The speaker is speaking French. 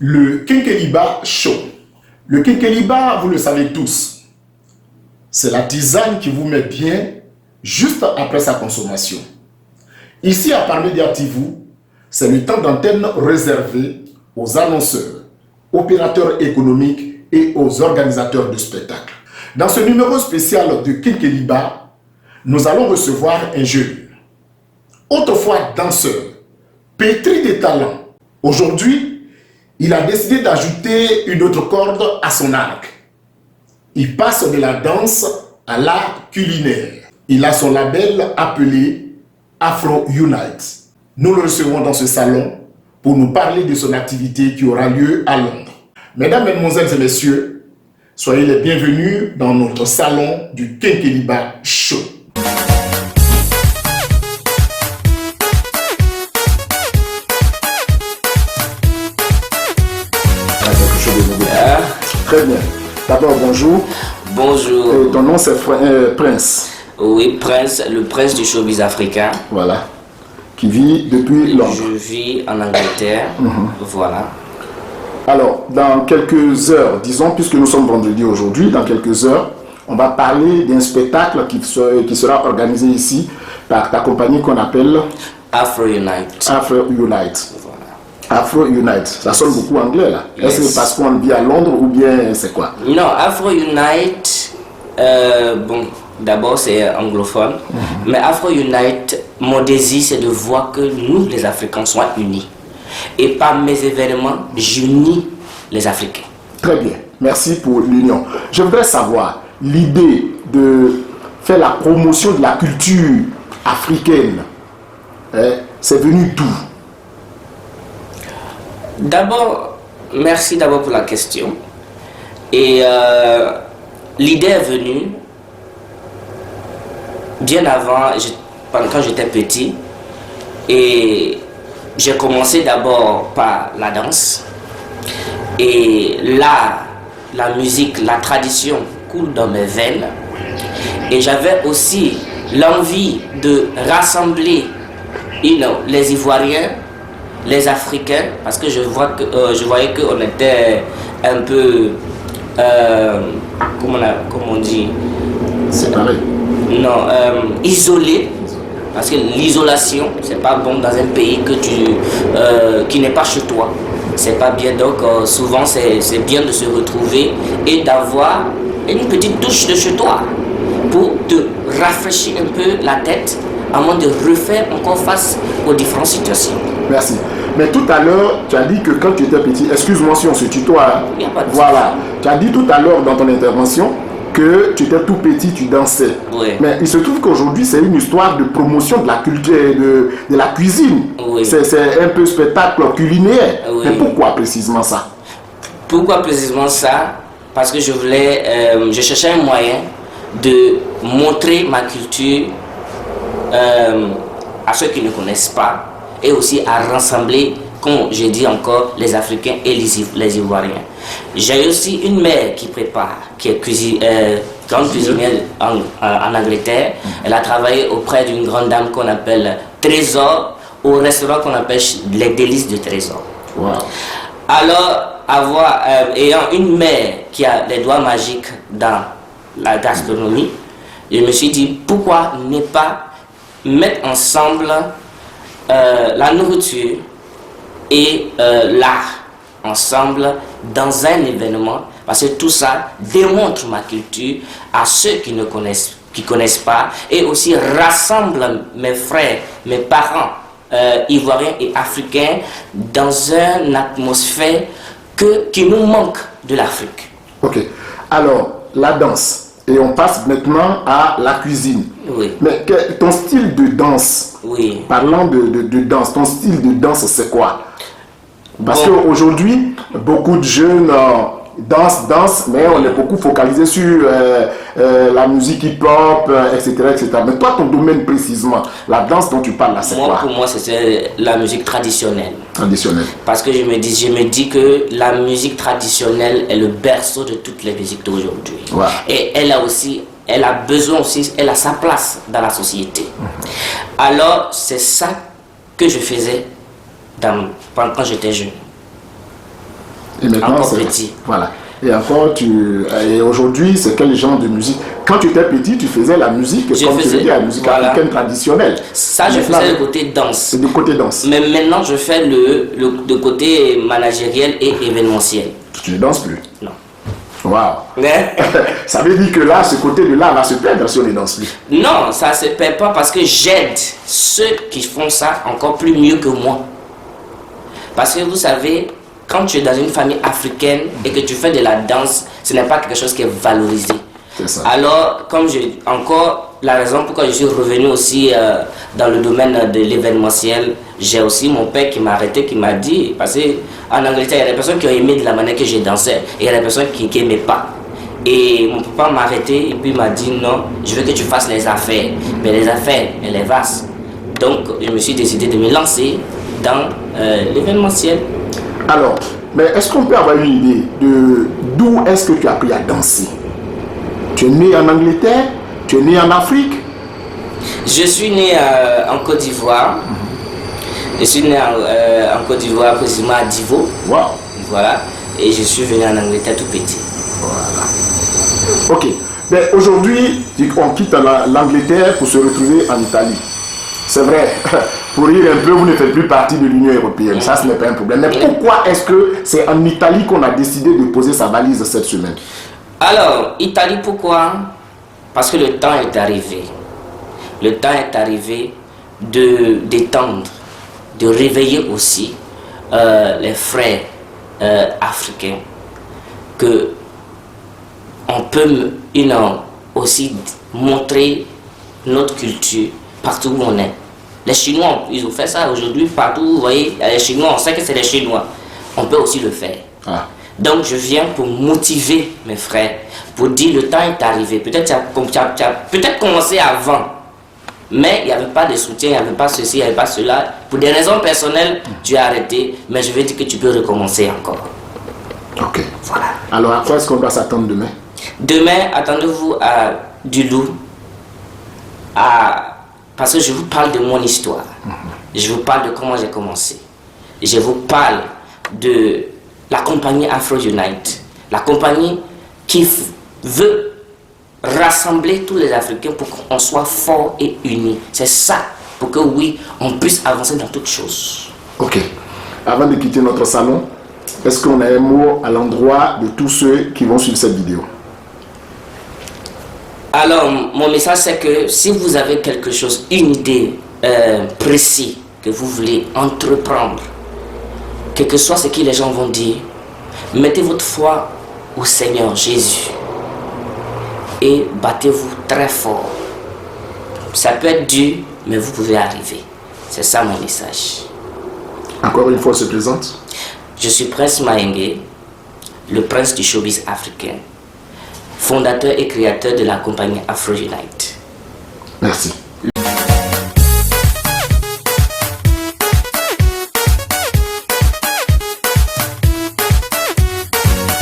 Le Kenkeliba Show. Le Kenkeliba, vous le savez tous, c'est la tisane qui vous met bien juste après sa consommation. Ici à Parmédia TV, c'est le temps d'antenne réservé aux annonceurs, opérateurs économiques et aux organisateurs de spectacles. Dans ce numéro spécial de Kenkeliba, nous allons recevoir un jeune, autrefois danseur, pétri de talent. Aujourd'hui, il a décidé d'ajouter une autre corde à son arc. Il passe de la danse à l'art culinaire. Il a son label appelé Afro Unite. Nous le recevons dans ce salon pour nous parler de son activité qui aura lieu à Londres. Mesdames, Mesdemoiselles et Messieurs, soyez les bienvenus dans notre salon du Kenkeliba Show. Très bien. D'abord, bonjour. Bonjour. Et ton nom, c'est Prince. Oui, Prince, le prince du showbiz africain. Voilà. Qui vit depuis Londres. Je vis en Angleterre. Voilà. Alors, dans quelques heures, disons, puisque nous sommes vendredi aujourd'hui, dans quelques heures, on va parler d'un spectacle qui sera organisé ici par ta compagnie qu'on appelle Afro Unite. Afro Unite. Afro Unite, ça sonne beaucoup anglais là. Yes. Est-ce que c'est parce qu'on vit à Londres ou bien c'est quoi? Non, Afro Unite, bon, d'abord c'est anglophone, mais Afro Unite, mon désir c'est de voir que nous les Africains soient unis. Et par mes événements, j'unis les Africains. Très bien, merci pour l'union. Je voudrais savoir, l'idée de faire la promotion de la culture africaine, c'est venu d'où? D'abord, merci d'abord pour la question. Et l'idée est venue bien avant, quand j'étais petit. Et j'ai commencé d'abord par la danse. Et là, la musique, la tradition coule dans mes veines. Et j'avais aussi l'envie de rassembler les Ivoiriens, les Africains, parce que je voyais qu'on était un peu, comment on dit, séparés. Non, isolés, parce que l'isolation, c'est pas bon dans un pays qui n'est pas chez toi. C'est pas bien, donc souvent c'est bien de se retrouver et d'avoir une petite touche de chez toi pour te rafraîchir un peu la tête avant de refaire encore face aux différentes situations. Merci. Mais tout à l'heure, tu as dit que quand tu étais petit, excuse-moi si on se tutoie, hein? Il n'y a pas de voilà, tu as dit tout à l'heure dans ton intervention que tu étais tout petit, tu dansais. Oui. Mais il se trouve qu'aujourd'hui, c'est une histoire de promotion de la culture, de la cuisine. Oui. C'est un peu spectacle culinaire. Oui. Mais pourquoi précisément ça? Pourquoi précisément ça? Parce que je cherchais un moyen de montrer ma culture à ceux qui ne connaissent pas et aussi à rassembler, comme j'ai dit encore, les Africains et les Ivoiriens. J'ai aussi une mère qui prépare, qui est grande cuisinière en Angleterre. Elle a travaillé auprès d'une grande dame qu'on appelle Trésor, au restaurant qu'on appelle les délices de Trésor. Wow. Alors, ayant une mère qui a les doigts magiques dans la gastronomie, je me suis dit, pourquoi ne pas mettre ensemble la nourriture et l'art ensemble dans un événement, parce que tout ça démontre ma culture à ceux qui ne connaissent pas, et aussi rassemble mes frères, mes parents ivoiriens et africains dans une atmosphère qui nous manque de l'Afrique. Ok. Alors, la danse. Et on passe maintenant à la cuisine. Oui. Mais ton style de danse, Oui. parlant de danse, ton style de danse, c'est quoi? Parce qu'aujourd'hui, beaucoup de jeunes dansent, mais on est beaucoup focalisé sur la musique hip-hop, etc., etc. Mais toi, ton domaine précisément, la danse dont tu parles là, c'est quoi? Pour moi, c'est la musique traditionnelle. Traditionnelle. Parce que je me dis que la musique traditionnelle est le berceau de toutes les musiques d'aujourd'hui. Ouais. Et elle a besoin aussi, elle a sa place dans la société. Alors, c'est ça que je faisais quand j'étais jeune. Et maintenant, encore c'est... petit. Voilà. Et encore, et aujourd'hui, c'est quel genre de musique? Quand tu étais petit, tu faisais la musique, comme tu veux dire, la musique africaine traditionnelle. Ça, je faisais le côté danse. Le côté danse. Mais maintenant, je fais le côté managériel et événementiel. Tu ne danses plus? Non. Waouh. Ça veut dire que là, ce côté de là va se perdre si on ne danse plus. Non, ça ne se perd pas parce que j'aide ceux qui font ça encore plus mieux que moi. Parce que vous savez, quand tu es dans une famille africaine et que tu fais de la danse, ce n'est pas quelque chose qui est valorisé. C'est ça. Alors, comme encore la raison pourquoi je suis revenu aussi dans le domaine de l'événementiel, j'ai aussi mon père qui m'a arrêté, qui m'a dit, parce qu'en Angleterre, il y a des personnes qui ont aimé de la manière que je dansais, et il y a des personnes qui n'aimaient pas. Et mon papa m'a arrêté et puis m'a dit non, je veux que tu fasses les affaires. Mais les affaires, elles est vaste. Donc, je me suis décidé de me lancer dans l'événementiel. Alors, mais est-ce qu'on peut avoir une idée de d'où est-ce que tu as appris à danser? Tu es né en Angleterre? Tu es né en Afrique? Je suis né en Côte d'Ivoire. Je suis né en Côte d'Ivoire, précisément à Divo. Wow. Voilà. Et je suis venu en Angleterre tout petit. Voilà. Ok. Mais aujourd'hui, on quitte l'Angleterre pour se retrouver en Italie. C'est vrai, pour rire un peu, vous ne faites plus partie de l'Union européenne. Ça, ce n'est pas un problème. Mais pourquoi est-ce que c'est en Italie qu'on a décidé de poser sa valise cette semaine? Alors, Italie, pourquoi? Parce que le temps est arrivé. Le temps est arrivé de d'étendre, de réveiller aussi les frères africains, que on peut aussi montrer notre culture partout où on est. Les Chinois, ils ont fait ça aujourd'hui partout, vous voyez, les Chinois, on sait que c'est les Chinois. On peut aussi le faire. Ah. Donc je viens pour motiver mes frères, pour dire le temps est arrivé. Peut-être tu as peut-être commencé avant, mais il n'y avait pas de soutien, il n'y avait pas ceci, il n'y avait pas cela. Pour des raisons personnelles, tu as arrêté, mais je veux dire que tu peux recommencer encore. Ok, voilà. Alors à quoi est-ce qu'on doit s'attendre demain? Demain, attendez-vous à du lourd, parce que je vous parle de mon histoire. Je vous parle de comment j'ai commencé. Je vous parle de la compagnie Afro Unite, la compagnie qui veut rassembler tous les Africains pour qu'on soit forts et unis. C'est ça, pour que oui, on puisse avancer dans toutes choses. Ok. Avant de quitter notre salon, est-ce qu'on a un mot à l'endroit de tous ceux qui vont suivre cette vidéo? Alors, mon message c'est que si vous avez quelque chose, une idée précise que vous voulez entreprendre, quel que soit ce que les gens vont dire, mettez votre foi au Seigneur Jésus et battez-vous très fort. Ça peut être dur, mais vous pouvez arriver. C'est ça mon message. Encore une fois, se présente. Je suis Prince Mayengue, le prince du showbiz africain, fondateur et créateur de la compagnie Afro Unite. Merci.